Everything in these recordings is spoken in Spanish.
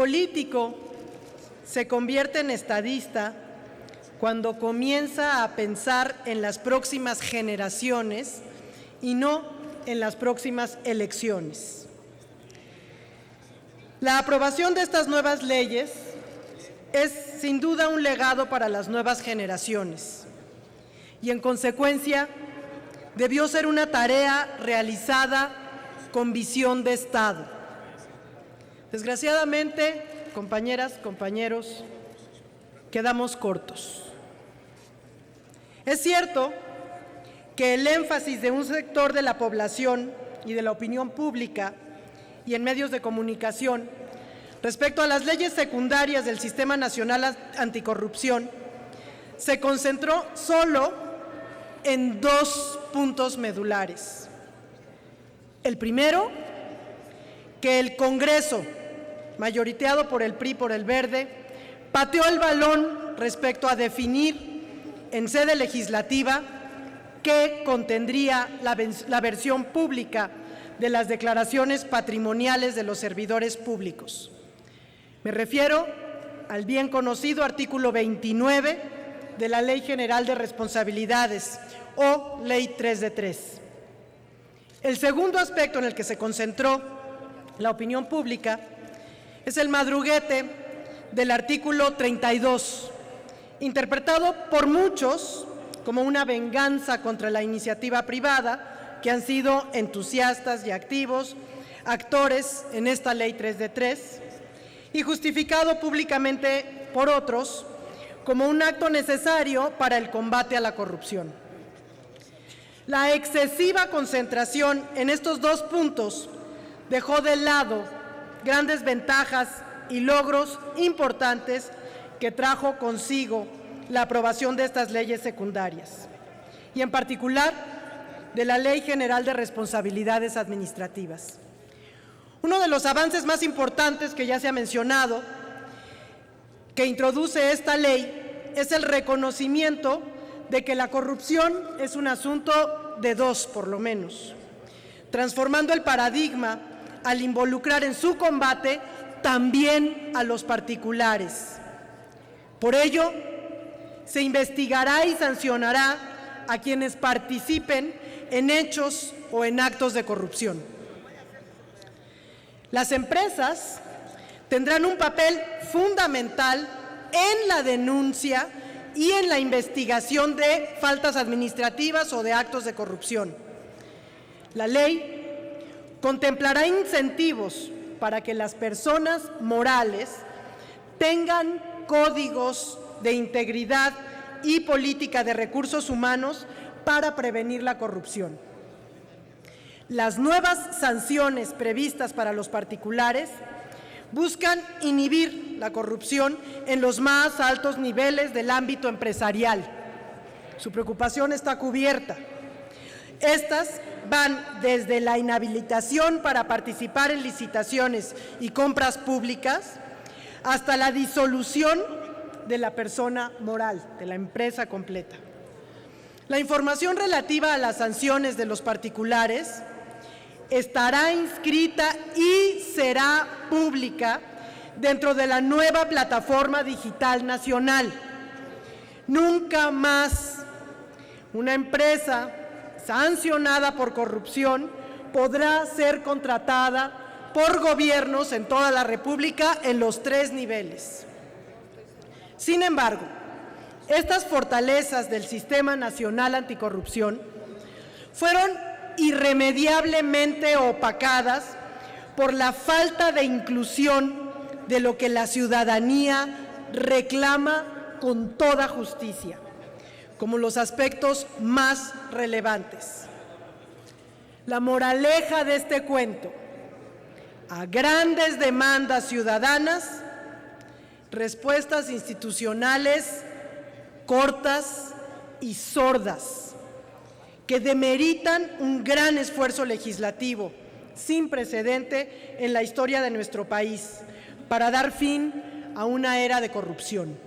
político se convierte en estadista cuando comienza a pensar en las próximas generaciones y no en las próximas elecciones. La aprobación de estas nuevas leyes es sin duda un legado para las nuevas generaciones y en consecuencia debió ser una tarea realizada con visión de Estado. Desgraciadamente, compañeras, compañeros, quedamos cortos. Es cierto que el énfasis de un sector de la población y de la opinión pública y en medios de comunicación respecto a las leyes secundarias del Sistema Nacional Anticorrupción se concentró solo en dos puntos medulares. El primero, que el Congreso, mayoriteado por el PRI, por el Verde, pateó el balón respecto a definir en sede legislativa qué contendría la versión pública de las declaraciones patrimoniales de los servidores públicos. Me refiero al bien conocido artículo 29 de la Ley General de Responsabilidades o Ley 3 de 3. El segundo aspecto en el que se concentró la opinión pública es el madruguete del artículo 32, interpretado por muchos como una venganza contra la iniciativa privada, que han sido entusiastas y activos actores en esta Ley 3 de 3, y justificado públicamente por otros como un acto necesario para el combate a la corrupción. La excesiva concentración en estos dos puntos dejó de lado grandes ventajas y logros importantes que trajo consigo la aprobación de estas leyes secundarias, y en particular de la Ley General de Responsabilidades Administrativas. Uno de los avances más importantes que ya se ha mencionado, que introduce esta ley, es el reconocimiento de que la corrupción es un asunto de dos, por lo menos, transformando el paradigma al involucrar en su combate también a los particulares. Por ello, se investigará y sancionará a quienes participen en hechos o en actos de corrupción. Las empresas tendrán un papel fundamental en la denuncia y en la investigación de faltas administrativas o de actos de corrupción. La ley contemplará incentivos para que las personas morales tengan códigos de integridad y política de recursos humanos para prevenir la corrupción. Las nuevas sanciones previstas para los particulares buscan inhibir la corrupción en los más altos niveles del ámbito empresarial. Su preocupación está cubierta. Estas van desde la inhabilitación para participar en licitaciones y compras públicas hasta la disolución de la persona moral, de la empresa completa. La información relativa a las sanciones de los particulares estará inscrita y será pública dentro de la nueva plataforma digital nacional. Nunca más una empresa sancionada por corrupción podrá ser contratada por gobiernos en toda la República en los 3 niveles. Sin embargo, estas fortalezas del Sistema Nacional Anticorrupción fueron irremediablemente opacadas por la falta de inclusión de lo que la ciudadanía reclama con toda justicia, como los aspectos más relevantes. La moraleja de este cuento: a grandes demandas ciudadanas, respuestas institucionales cortas y sordas, que demeritan un gran esfuerzo legislativo sin precedente en la historia de nuestro país para dar fin a una era de corrupción.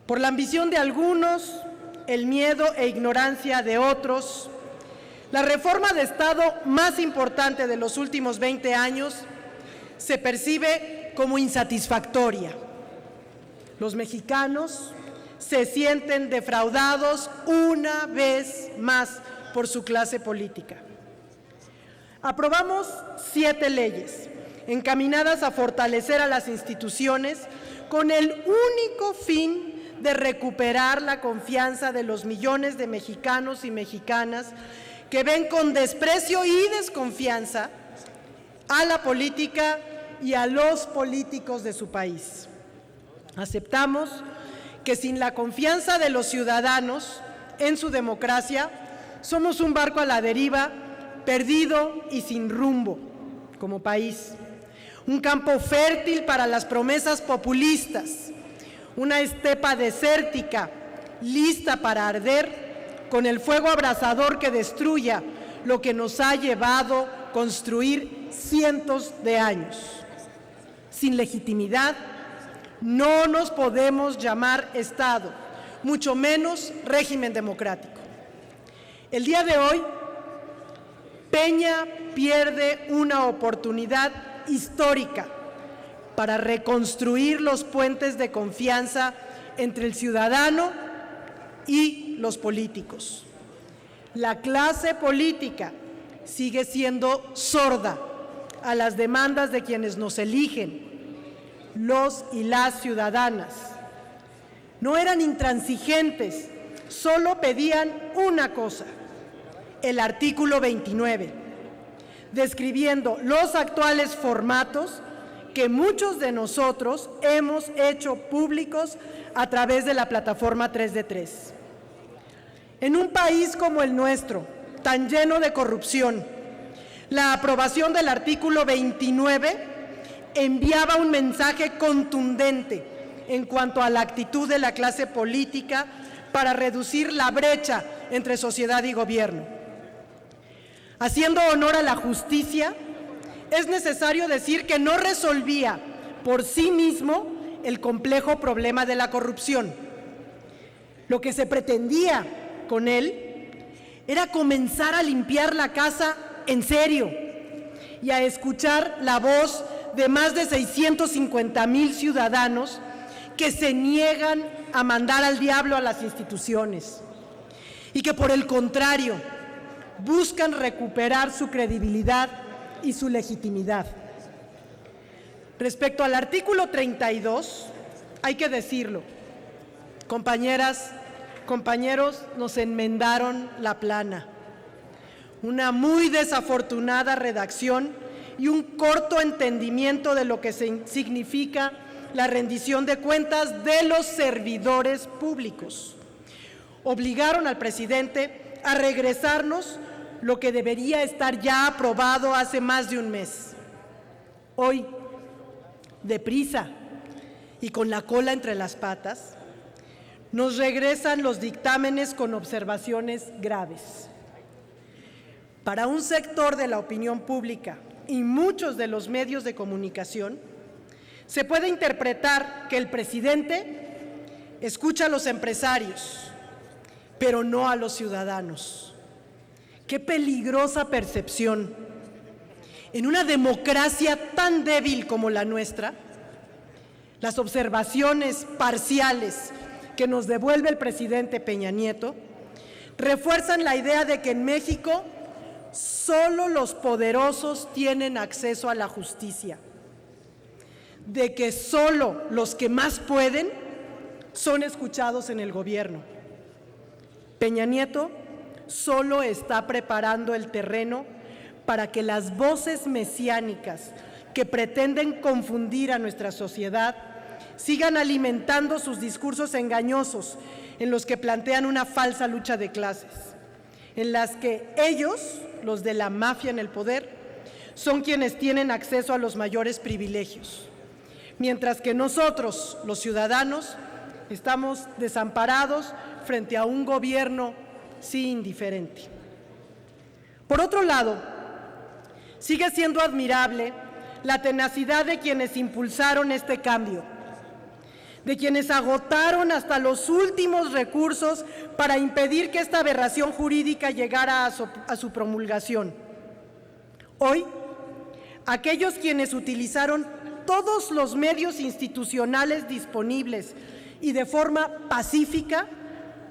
Por la ambición de algunos, el miedo e ignorancia de otros, la reforma de Estado más importante de los últimos 20 años se percibe como insatisfactoria. Los mexicanos se sienten defraudados una vez más por su clase política. Aprobamos 7 leyes encaminadas a fortalecer a las instituciones con el único fin de recuperar la confianza de los millones de mexicanos y mexicanas que ven con desprecio y desconfianza a la política y a los políticos de su país. Aceptamos que sin la confianza de los ciudadanos en su democracia, somos un barco a la deriva, perdido y sin rumbo como país. Un campo fértil para las promesas populistas, una estepa desértica lista para arder con el fuego abrasador que destruya lo que nos ha llevado a construir cientos de años. Sin legitimidad, no nos podemos llamar Estado, mucho menos régimen democrático. El día de hoy, Peña pierde una oportunidad histórica para reconstruir los puentes de confianza entre el ciudadano y los políticos. La clase política sigue siendo sorda a las demandas de quienes nos eligen, los y las ciudadanas. No eran intransigentes, solo pedían una cosa: el artículo 29, describiendo los actuales formatos que muchos de nosotros hemos hecho públicos a través de la plataforma 3 de 3. En un país como el nuestro, tan lleno de corrupción, la aprobación del artículo 29 enviaba un mensaje contundente en cuanto a la actitud de la clase política para reducir la brecha entre sociedad y gobierno. Haciendo honor a la justicia, es necesario decir que no resolvía por sí mismo el complejo problema de la corrupción. Lo que se pretendía con él era comenzar a limpiar la casa en serio y a escuchar la voz de más de 650,000 ciudadanos que se niegan a mandar al diablo a las instituciones y que, por el contrario, buscan recuperar su credibilidad y su legitimidad. Respecto al artículo 32, hay que decirlo, compañeras, compañeros, nos enmendaron la plana. Una muy desafortunada redacción y un corto entendimiento de lo que significa la rendición de cuentas de los servidores públicos. Obligaron al presidente a regresarnos lo que debería estar ya aprobado hace más de un mes. Hoy, deprisa y con la cola entre las patas, nos regresan los dictámenes con observaciones graves. Para un sector de la opinión pública y muchos de los medios de comunicación, se puede interpretar que el presidente escucha a los empresarios, pero no a los ciudadanos. ¡Qué peligrosa percepción! En una democracia tan débil como la nuestra, las observaciones parciales que nos devuelve el presidente Peña Nieto refuerzan la idea de que en México solo los poderosos tienen acceso a la justicia, de que solo los que más pueden son escuchados en el gobierno. Peña Nieto solo está preparando el terreno para que las voces mesiánicas que pretenden confundir a nuestra sociedad sigan alimentando sus discursos engañosos en los que plantean una falsa lucha de clases, en las que ellos, los de la mafia en el poder, son quienes tienen acceso a los mayores privilegios, mientras que nosotros, los ciudadanos, estamos desamparados frente a un gobierno sí indiferente. Por otro lado, sigue siendo admirable la tenacidad de quienes impulsaron este cambio, de quienes agotaron hasta los últimos recursos para impedir que esta aberración jurídica llegara a su promulgación. Hoy, aquellos quienes utilizaron todos los medios institucionales disponibles y de forma pacífica,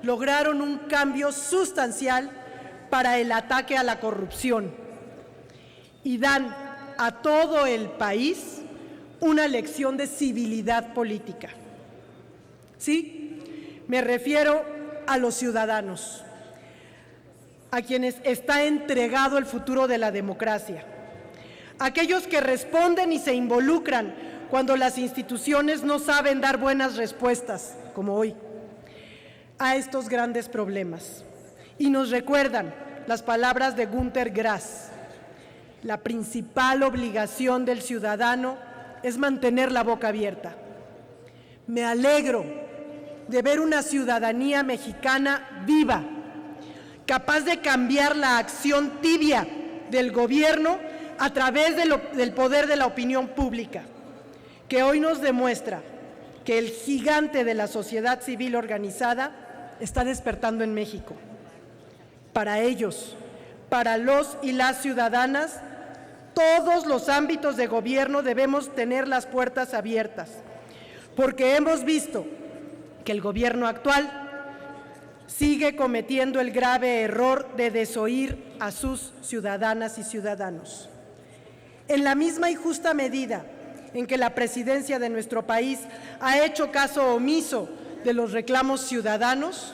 lograron un cambio sustancial para el ataque a la corrupción y dan a todo el país una lección de civilidad política. Sí, me refiero a los ciudadanos, a quienes está entregado el futuro de la democracia, aquellos que responden y se involucran cuando las instituciones no saben dar buenas respuestas, como hoy, a estos grandes problemas. Y nos recuerdan las palabras de Günter Grass: la principal obligación del ciudadano es mantener la boca abierta. Me alegro de ver una ciudadanía mexicana viva, capaz de cambiar la acción tibia del gobierno a través del poder de la opinión pública, que hoy nos demuestra que el gigante de la sociedad civil organizada está despertando en México. Para ellos, para los y las ciudadanas, todos los ámbitos de gobierno debemos tener las puertas abiertas, porque hemos visto que el gobierno actual sigue cometiendo el grave error de desoír a sus ciudadanas y ciudadanos. En la misma y justa medida en que la presidencia de nuestro país ha hecho caso omiso de los reclamos ciudadanos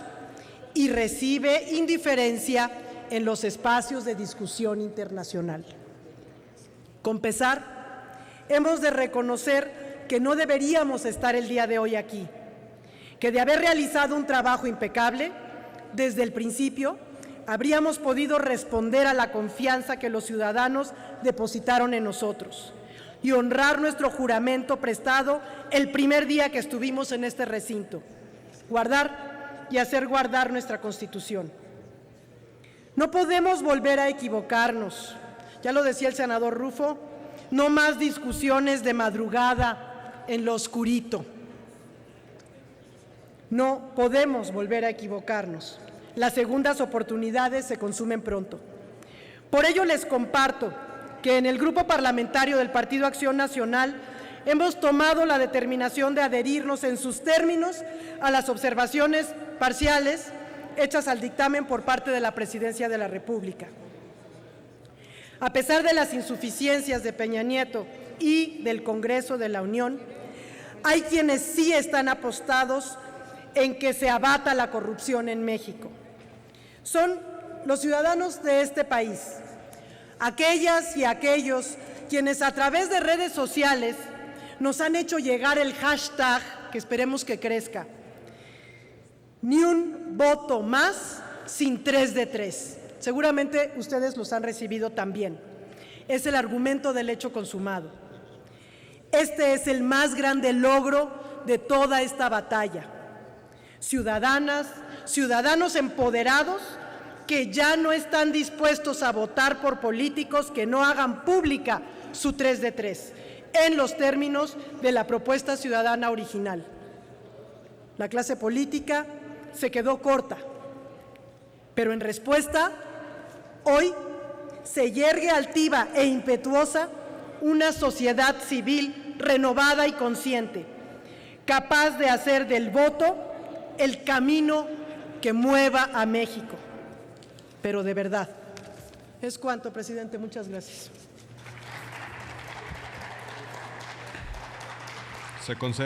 y recibe indiferencia en los espacios de discusión internacional. Con pesar, hemos de reconocer que no deberíamos estar el día de hoy aquí, que de haber realizado un trabajo impecable, desde el principio habríamos podido responder a la confianza que los ciudadanos depositaron en nosotros y honrar nuestro juramento prestado el primer día que estuvimos en este recinto, guardar y hacer guardar nuestra Constitución. No podemos volver a equivocarnos. Ya lo decía el senador Rufo, no más discusiones de madrugada en lo oscurito. No podemos volver a equivocarnos. Las segundas oportunidades se consumen pronto. Por ello les comparto que en el Grupo Parlamentario del Partido Acción Nacional hemos tomado la determinación de adherirnos en sus términos a las observaciones parciales hechas al dictamen por parte de la Presidencia de la República. A pesar de las insuficiencias de Peña Nieto y del Congreso de la Unión, hay quienes sí están apostados en que se abata la corrupción en México. Son los ciudadanos de este país, aquellas y aquellos quienes a través de redes sociales nos han hecho llegar el hashtag, que esperemos que crezca, ni un voto más sin 3 de 3. Seguramente ustedes los han recibido también. Es el argumento del hecho consumado. Este es el más grande logro de toda esta batalla. Ciudadanas, ciudadanos empoderados que ya no están dispuestos a votar por políticos que no hagan pública su 3 de 3 en los términos de la propuesta ciudadana original. La clase política se quedó corta, pero en respuesta, hoy se yergue altiva e impetuosa una sociedad civil renovada y consciente, capaz de hacer del voto el camino que mueva a México. Pero de verdad. Es cuanto, presidente. Muchas gracias. Se concede.